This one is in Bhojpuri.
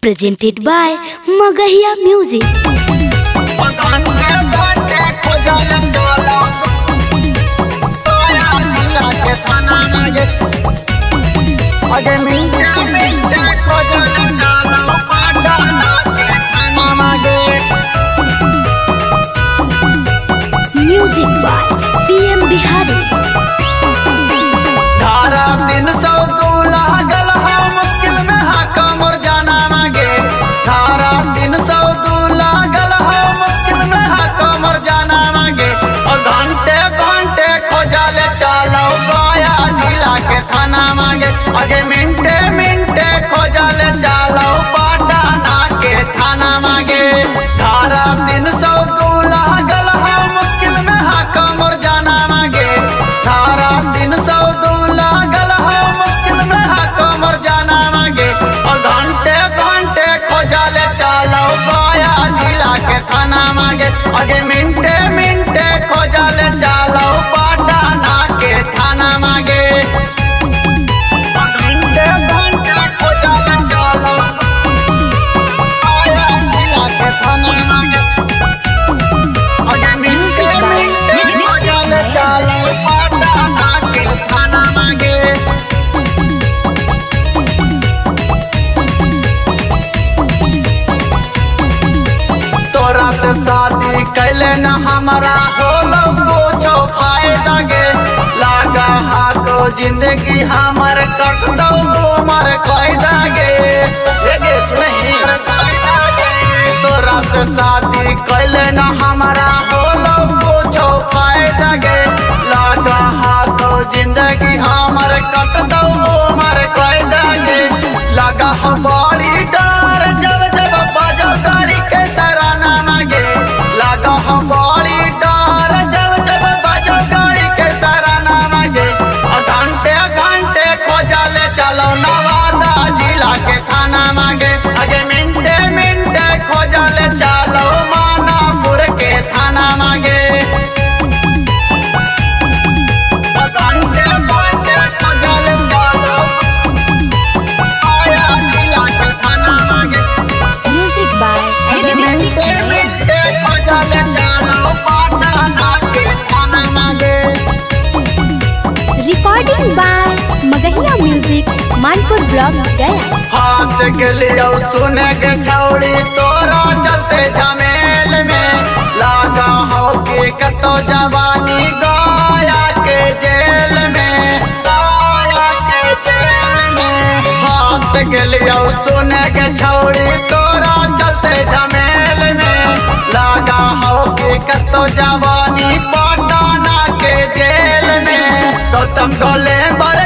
presented by Magahiya Music. Music by PM Bihari. धारा 300 लागल है मुश्किल में हाका मोर जाना मांगे। धारा 300 लागल है मुश्किल में हाका मोर जाना मांगे। और घंटे घंटे खोजले चलो गया जिला के थाना मांगे। आगे मिनटे मिनटे खोजले चलो पटना के थाना मांगे। धारा 300 लागल है मुश्किल में हाका मोर जाना मांगे। धारा 300 लागल है मुश्किल में हाका मोर जाना मांगे। और घंटे घंटे खोजले चलो गया जिला के थाना मांगे। आगे मिनटे मिनटे खोजले चलो पटना के थाना मांगे। घंटे घंटे खोजले चलो गया जिला के थाना मांगे। आगे मिनटे मिनटे खोजले चलो पटना के थाना मांगे। तोरा से शादी कैले न हमारा होलो कुछो फायदा गे। लागा हाको जिंदगी हमर कट दो मर कैदा गे। तोरा से शादी कैले न हमारा होलो कुछो फायदा गे। लागा हाको जिंदगी हमर कट दो मर कैदा गे। लगा हमारी डर जब जब बाजो गाड़ी के सराना मांगे। लगा हमारी डर जब जब बाजो गाड़ी के सराना मांगे। और घंटे घंटे खोजले चलो नवादा जिला के थाना मांगे। आगे मिनटे मिनटे खोजले चलो मानापुर के थाना मांगे। घंटे घंटे खोजले चलो आया जिला के थाना मांगे। Music by मिनटे मिनटे खोजले चलो पटना के थाना मांगे। Recording by Magahiya Music, Manpur Block, Gaya. फांस गलियो सुने के छौड़ी तोरा चलते झमेल में। लागा हो के कतो जवानी गया के जेल में। गया के जेल में फांस गलियो सुने के छौड़ी तोरा चलते झमेल में। लागा हो के कतो जवानी पटना के जेल में। तो तुम गोले बर